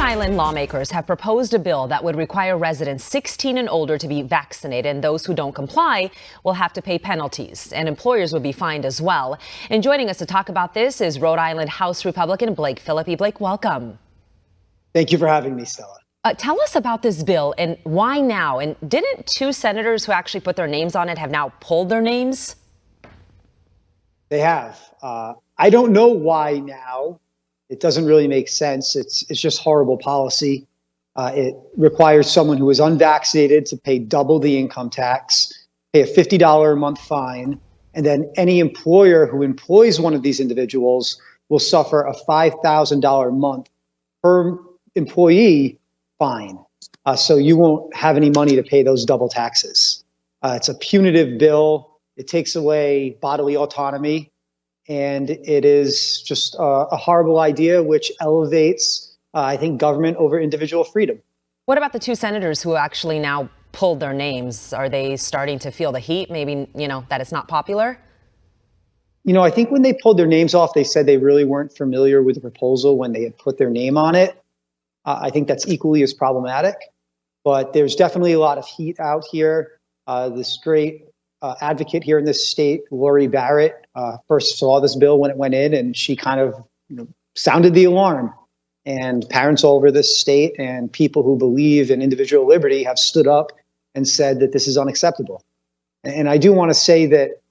Island lawmakers have proposed a bill that would require residents 16 and older to be vaccinated, and those who don't comply will have to pay penalties, and employers would be fined as well. And joining us to talk about this is Rhode Island House Republican Blake Filippi. Blake, welcome. Thank you for having me, Stella. Tell us about this bill and why now? And didn't two senators who actually put their names on it have now pulled their names? They have. I don't know why now. It doesn't really make sense. It's just horrible policy. It requires someone who is unvaccinated to pay double the income tax, pay a $50 a month fine, and then any employer who employs one of these individuals will suffer a $5,000 a month per employee fine. So you won't have any money to pay those double taxes. It's a punitive bill. It takes away bodily autonomy. And it is just a horrible idea, which elevates, I think, government over individual freedom. What about the two senators who actually now pulled their names? Are they starting to feel the heat? Maybe, that it's not popular? I think when they pulled their names off, they said they really weren't familiar with the proposal when they had put their name on it. I think that's equally as problematic. But there's definitely a lot of heat out here. This great advocate here in this state, Lori Barrett, first saw this bill when it went in, and she kind of sounded the alarm. And parents all over this state and people who believe in individual liberty have stood up and said that this is unacceptable. And I do want to say that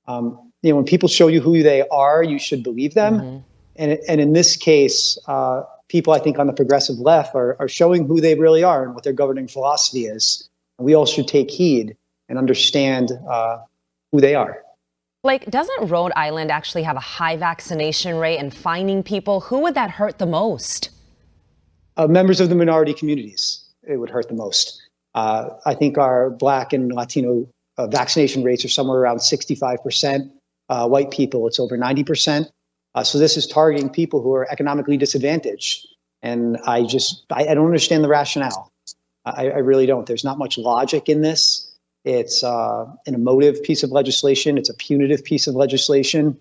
when people show you who they are, you should believe them. Mm-hmm. And in this case, people I think on the progressive left are showing who they really are and what their governing philosophy is. And we all should take heed and understand who they are. Blake, doesn't Rhode Island actually have a high vaccination rate, and finding people, who would that hurt the most? Members of the minority communities, it would hurt the most. I think our Black and Latino vaccination rates are somewhere around 65%. White people, it's over 90%. So this is targeting people who are economically disadvantaged. And I don't understand the rationale. I really don't. There's not much logic in this. It's an emotive piece of legislation. It's a punitive piece of legislation.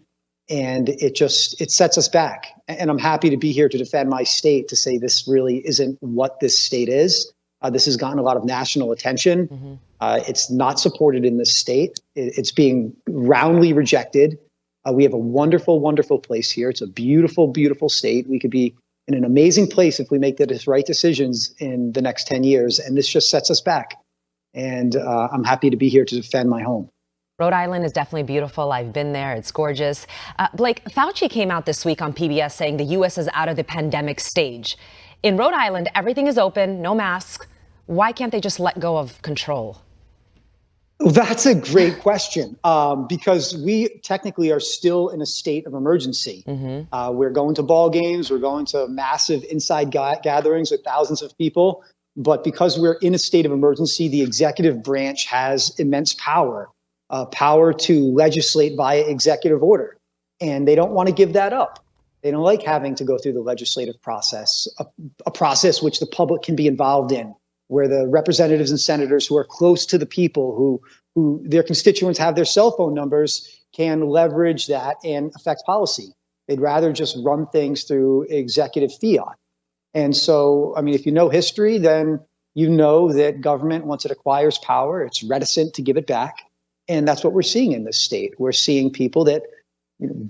And it sets us back. And I'm happy to be here to defend my state, to say this really isn't what this state is. This has gotten a lot of national attention. Mm-hmm. It's not supported in this state. It's being roundly rejected. We have a wonderful, wonderful place here. It's a beautiful, beautiful state. We could be in an amazing place if we make the right decisions in the next 10 years. And this just sets us back. And I'm happy to be here to defend my home. Rhode Island is definitely beautiful. I've been there. It's gorgeous. Blake, Fauci came out this week on PBS saying the U.S. is out of the pandemic stage. In Rhode Island, everything is open, no masks. Why can't they just let go of control? Well, that's a great question, because we technically are still in a state of emergency. Mm-hmm. We're going to ball games. We're going to massive inside gatherings with thousands of people. But because we're in a state of emergency, the executive branch has immense power, power to legislate via executive order. And they don't want to give that up. They don't like having to go through the legislative process, a process which the public can be involved in, where the representatives and senators who are close to the people, who their constituents have their cell phone numbers, can leverage that and affect policy. They'd rather just run things through executive fiat. And so, if you know history, then you know that government, once it acquires power, it's reticent to give it back. And that's what we're seeing in this state. We're seeing people that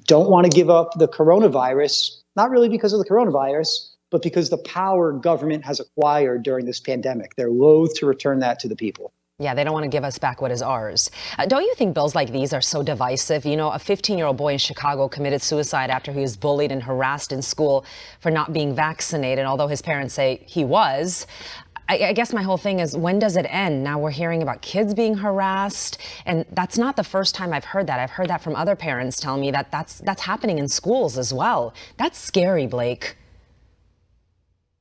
don't want to give up the coronavirus, not really because of the coronavirus, but because the power government has acquired during this pandemic. They're loath to return that to the people. Yeah, they don't want to give us back what is ours. Don't you think bills like these are so divisive? A 15-year-old boy in Chicago committed suicide after he was bullied and harassed in school for not being vaccinated, although his parents say he was. I guess my whole thing is, when does it end? Now we're hearing about kids being harassed, and that's not the first time I've heard that. I've heard that from other parents telling me that that's happening in schools as well. That's scary, Blake.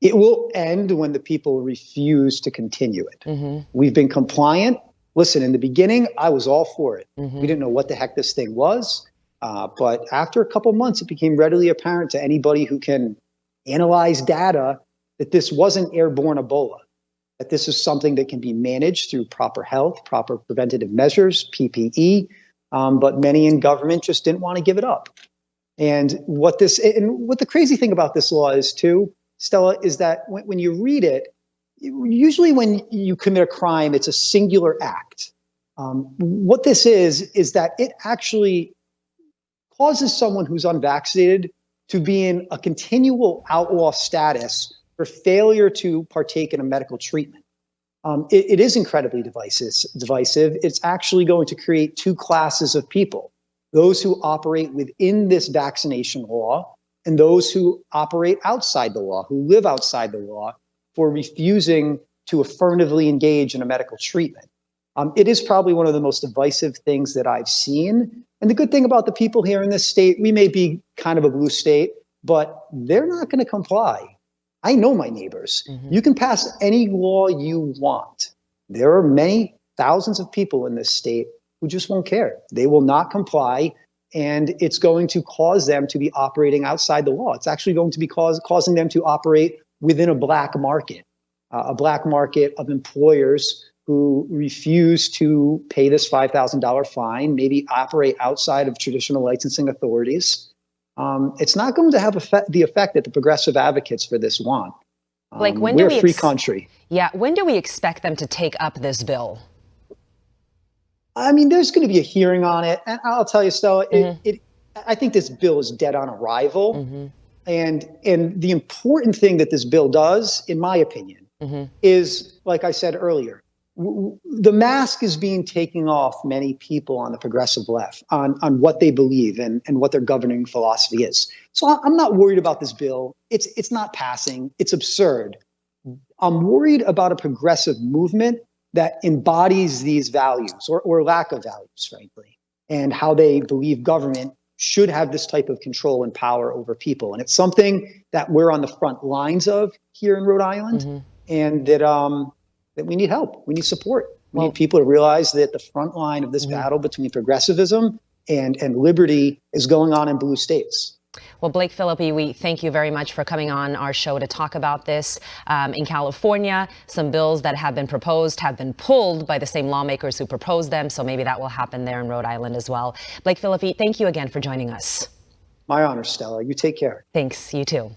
It will end when the people refuse to continue it. Mm-hmm. We've been compliant. Listen, in the beginning, I was all for it. Mm-hmm. We didn't know what the heck this thing was. But after a couple months, it became readily apparent to anybody who can analyze data that this wasn't airborne Ebola, that this is something that can be managed through proper health, proper preventative measures, PPE. But many in government just didn't want to give it up. And what the crazy thing about this law is, too, Stella, is that when you read it, usually when you commit a crime, it's a singular act. What this is that it actually causes someone who's unvaccinated to be in a continual outlaw status for failure to partake in a medical treatment. It is incredibly divisive. It's actually going to create two classes of people: those who operate within this vaccination law and those who operate outside the law, who live outside the law for refusing to affirmatively engage in a medical treatment. It is probably one of the most divisive things that I've seen. And the good thing about the people here in this state, we may be kind of a blue state, but they're not going to comply. I know my neighbors. You can pass any law you want. There are many thousands of people in this state who just won't care. They will not comply, and it's going to cause them to be operating outside the law. It's actually going to be causing them to operate within a black market of employers who refuse to pay this $5,000 fine, maybe operate outside of traditional licensing authorities. It's not going to have the effect that the progressive advocates for this want. Like, we're a free country. Yeah, when do we expect them to take up this bill? I mean, there's going to be a hearing on it, and I'll tell you, Stella, I think this bill is dead on arrival. And the important thing that this bill does, in my opinion, is, like I said earlier, the mask is being taken off many people on the progressive left on what they believe and what their governing philosophy is. So I'm not worried about this bill. It's not passing. It's absurd. I'm worried about a progressive movement that embodies these values or lack of values, frankly, and how they believe government should have this type of control and power over people. And it's something that we're on the front lines of here in Rhode Island, and that we need help. We need support. We need people to realize that the front line of this battle between progressivism and liberty is going on in blue states. Well, Blake Filippi, we thank you very much for coming on our show to talk about this. In California, some bills that have been proposed have been pulled by the same lawmakers who proposed them, so maybe that will happen there in Rhode Island as well. Blake Filippi, thank you again for joining us. My honor, Stella. You take care. Thanks. You too.